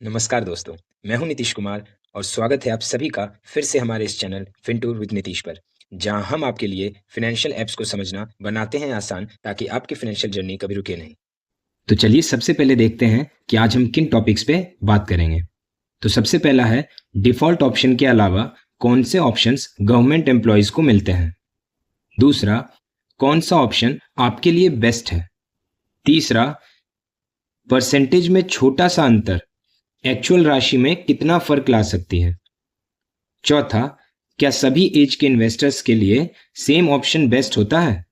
नमस्कार दोस्तों, मैं हूं नीतीश कुमार और स्वागत है आप सभी का फिर से हमारे इस चैनल फिनटूर विद नीतीश पर, जहां हम आपके लिए फाइनेंशियल ऐप्स को समझना बनाते हैं आसान ताकि आपकी फाइनेंशियल जर्नी कभी रुके नहीं। तो चलिए सबसे पहले देखते हैं कि आज हम किन टॉपिक्स पे बात करेंगे। तो सबसे पहला है डिफ़ॉल्ट ऑप्शन के अलावा कौन से ऑप्शंस गवर्नमेंट एम्प्लॉयज़ को मिलते हैं। दूसरा, कौन सा ऑप्शन आपके लिए बेस्ट है। तीसरा, परसेंटेज में छोटा सा अंतर एक्चुअल राशि में कितना फर्क ला सकती है। चौथा, क्या सभी एज के इन्वेस्टर्स के लिए सेम ऑप्शन बेस्ट होता है।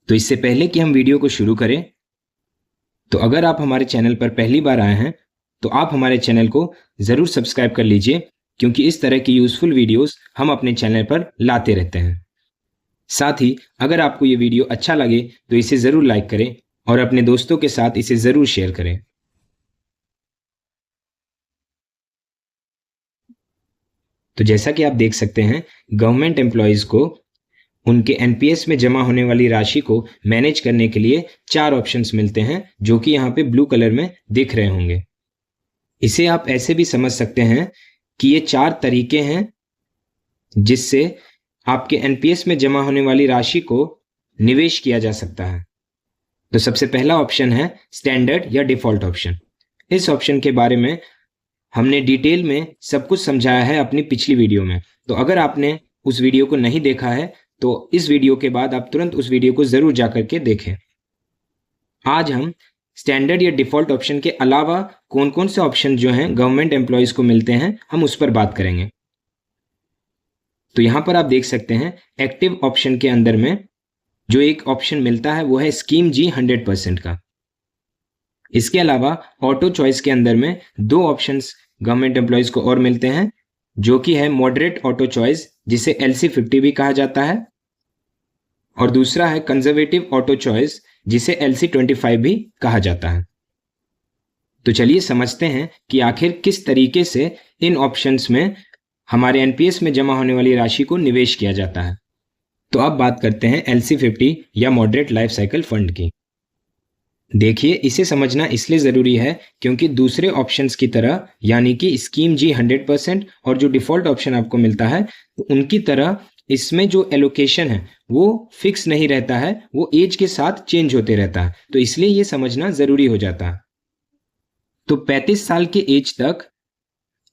तो इससे पहले कि हम वीडियो को शुरू करें, तो अगर आप हमारे चैनल पर पहली बार आए हैं तो आप हमारे चैनल को ज़रूर सब्सक्राइब कर लीजिए, क्योंकि इस तरह की यूज़फुल वीडियोस हम अपने चैनल पर लाते रहते हैं। साथ ही अगर आपको ये वीडियो अच्छा लगे तो इसे ज़रूर लाइक करें और अपने दोस्तों के साथ इसे ज़रूर शेयर करें। तो जैसा कि आप देख सकते हैं, गवर्नमेंट एम्प्लॉयज़ को उनके एनपीएस में जमा होने वाली राशि को मैनेज करने के लिए 4 ऑप्शंस मिलते हैं, जो कि यहाँ पे ब्लू कलर में दिख रहे होंगे। इसे आप ऐसे भी समझ सकते हैं कि ये 4 तरीके हैं जिससे आपके एनपीएस में जमा होने वाली राशि को निवेश किया जा सकता है। तो सबसे पहला ऑप्शन है स्टैंडर्ड या डिफ़ॉल्ट ऑप्शन। इस ऑप्शन के बारे में हमने डिटेल में सब कुछ समझाया है अपनी पिछली वीडियो में। तो अगर आपने उस वीडियो को नहीं देखा है तो इस वीडियो के बाद आप तुरंत उस वीडियो को ज़रूर जाकर के देखें। आज हम स्टैंडर्ड या डिफ़ॉल्ट ऑप्शन के अलावा कौन कौन से ऑप्शन जो हैं गवर्नमेंट एम्प्लॉयज़ को मिलते हैं, हम उस पर बात करेंगे। तो यहाँ पर आप देख सकते हैं एक्टिव ऑप्शन के अंदर में जो एक ऑप्शन मिलता है वो है स्कीम जी 100% का। इसके अलावा ऑटो चॉइस के अंदर में 2 ऑप्शंस गवर्नमेंट एम्प्लॉयज़ को और मिलते हैं, जो कि है मॉडरेट ऑटो चॉइस, जिसे LC50 भी कहा जाता है, और दूसरा है कंजर्वेटिव ऑटो चॉइस, जिसे LC25 भी कहा जाता है। तो चलिए समझते हैं कि आखिर किस तरीके से इन ऑप्शंस में हमारे एनपीएस में जमा होने वाली राशि को निवेश किया जाता है। तो अब बात करते हैं LC50 या मॉडरेट लाइफ साइकिल फंड की। देखिए, इसे समझना इसलिए ज़रूरी है क्योंकि दूसरे ऑप्शंस की तरह, यानी कि स्कीम जी 100% और जो डिफ़ॉल्ट ऑप्शन आपको मिलता है, तो उनकी तरह इसमें जो एलोकेशन है वो फिक्स नहीं रहता है, वो एज के साथ चेंज होते रहता है। तो इसलिए ये समझना ज़रूरी हो जाता है। तो 35 साल के एज तक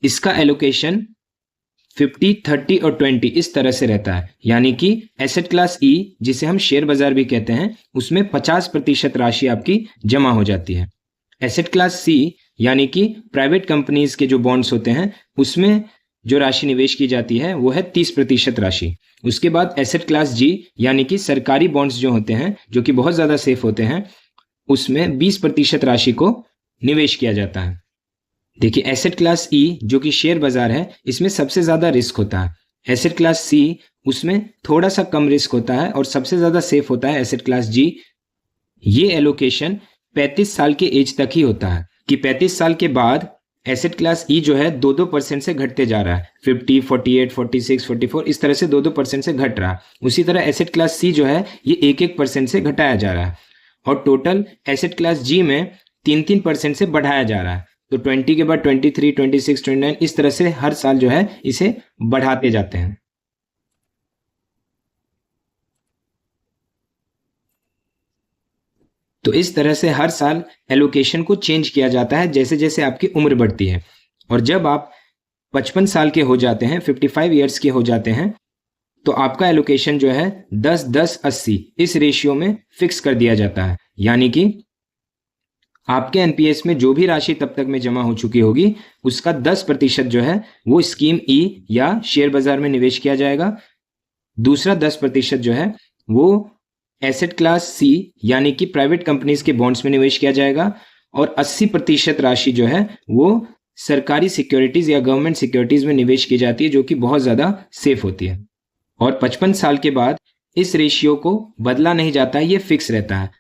इसका एलोकेशन 50, 30 और 20 इस तरह से रहता है, यानी कि एसेट क्लास ई, जिसे हम शेयर बाजार भी कहते हैं, उसमें 50% राशि आपकी जमा हो जाती है। एसेट क्लास सी, यानी कि प्राइवेट कंपनीज के जो बॉन्ड्स होते हैं, उसमें जो राशि निवेश की जाती है वो है 30% राशि। उसके बाद एसेट क्लास जी, यानी कि सरकारी बॉन्ड्स जो होते हैं, जो कि बहुत ज़्यादा सेफ होते हैं, उसमें 20% राशि को निवेश किया जाता है। देखिए, एसेट क्लास ई जो कि शेयर बाजार है, इसमें सबसे ज़्यादा रिस्क होता है। एसेट क्लास सी, उसमें थोड़ा सा कम रिस्क होता है, और सबसे ज़्यादा सेफ होता है एसेट क्लास जी। ये एलोकेशन 35 साल के एज तक ही होता है कि 35 साल के बाद एसेट क्लास ई जो है 2-2% से घटते जा रहा है। 50, 48, 46, 44 इस तरह से 2-2% से घट रहा है। उसी तरह एसेट क्लास सी जो है ये 1-1% से घटाया जा रहा है, और टोटल एसेट क्लास जी में 3-3% से बढ़ाया जा रहा है। तो 20 के बाद 23, 26, 29 इस तरह से हर साल जो है इसे बढ़ाते जाते हैं। तो इस तरह से हर साल एलोकेशन को चेंज किया जाता है जैसे जैसे आपकी उम्र बढ़ती है। और जब आप 55 साल के हो जाते हैं, 55 ईयर्स के हो जाते हैं, तो आपका एलोकेशन जो है 10-10-80 इस रेशियो में फिक्स कर दिया जाता है, यानी कि आपके एनपीएस में जो भी राशि तब तक में जमा हो चुकी होगी, उसका 10% जो है वो स्कीम ई या शेयर बाजार में निवेश किया जाएगा। दूसरा 10% जो है वो एसेट क्लास सी, यानी कि प्राइवेट कंपनीज के बॉन्ड्स में निवेश किया जाएगा, और 80% राशि जो है वो सरकारी सिक्योरिटीज या गवर्नमेंट सिक्योरिटीज में निवेश की जाती है, जो कि बहुत ज़्यादा सेफ होती है। और 55 साल के बाद इस रेशियो को बदला नहीं जाता है, ये फिक्स रहता है।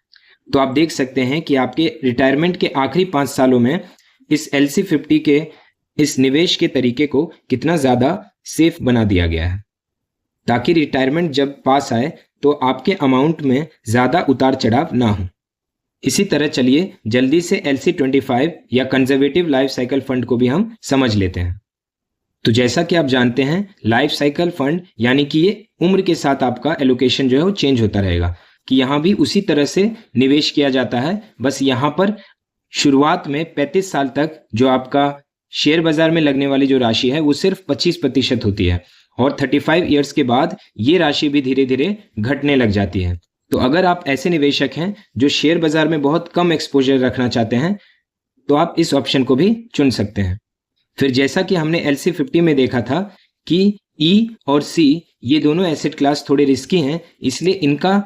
तो आप देख सकते हैं कि आपके रिटायरमेंट के आखिरी 5 सालों में इस LC50 के इस निवेश के तरीके को कितना ज़्यादा सेफ बना दिया गया है, ताकि रिटायरमेंट जब पास आए तो आपके अमाउंट में ज़्यादा उतार चढ़ाव ना हो। इसी तरह चलिए जल्दी से LC25 या कंजर्वेटिव लाइफ साइकिल फंड को भी हम समझ लेते हैं। तो जैसा कि आप जानते हैं, लाइफ साइकिल फंड यानी कि ये उम्र के साथ आपका एलोकेशन जो है वो चेंज होता रहेगा, कि यहाँ भी उसी तरह से निवेश किया जाता है। बस यहाँ पर शुरुआत में 35 साल तक जो आपका शेयर बाजार में लगने वाली जो राशि है वो सिर्फ 25% होती है, और 35 ईयर्स के बाद ये राशि भी धीरे धीरे घटने लग जाती है। तो अगर आप ऐसे निवेशक हैं जो शेयर बाजार में बहुत कम एक्सपोजर रखना चाहते हैं, तो आप इस ऑप्शन को भी चुन सकते हैं। फिर जैसा कि हमने LC50 में देखा था कि E और C ये दोनों एसेट क्लास थोड़े रिस्की हैं, इसलिए इनका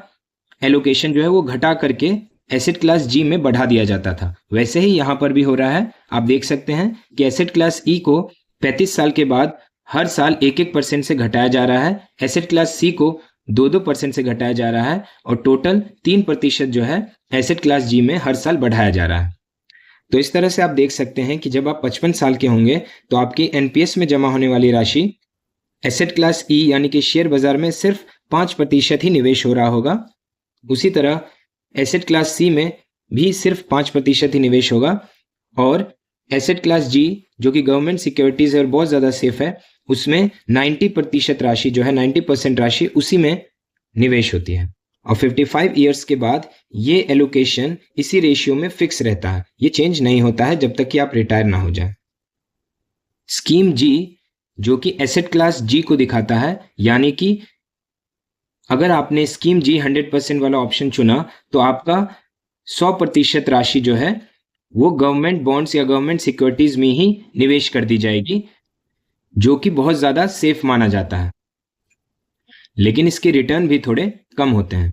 एलोकेशन जो है वो घटा करके एसेट क्लास G में बढ़ा दिया जाता था। वैसे ही यहाँ पर भी हो रहा है। आप देख सकते हैं कि एसेट क्लास E को 35 साल के बाद हर साल 1-1% से घटाया जा रहा है, एसेट क्लास C को 2-2% से घटाया जा रहा है, और टोटल 3% जो है एसेट क्लास G में हर साल बढ़ाया जा रहा है। तो इस तरह से आप देख सकते हैं कि जब आप 55 साल के होंगे तो आपकी NPS में जमा होने वाली राशि एसेट क्लास E यानी कि शेयर बाजार में सिर्फ 5% ही निवेश हो रहा होगा। उसी तरह एसेट क्लास C में भी सिर्फ 5% ही निवेश होगा, और एसेट क्लास G जो कि गवर्नमेंट सिक्योरिटीज है और बहुत ज़्यादा सेफ है, उसमें 90% राशि जो है 90% राशि उसी में निवेश होती है। और 55 ईयर्स के बाद ये एलोकेशन इसी रेशियो में फिक्स रहता है, ये चेंज नहीं होता है जब तक कि आप रिटायर ना हो जाए। स्कीम G जो कि एसेट क्लास G को दिखाता है, यानी कि अगर आपने स्कीम G 100% वाला ऑप्शन चुना तो आपका 100% राशि जो है वो गवर्नमेंट बॉन्ड्स या गवर्नमेंट सिक्योरिटीज में ही निवेश कर दी जाएगी, जो कि बहुत ज़्यादा सेफ माना जाता है, लेकिन इसके रिटर्न भी थोड़े कम होते हैं।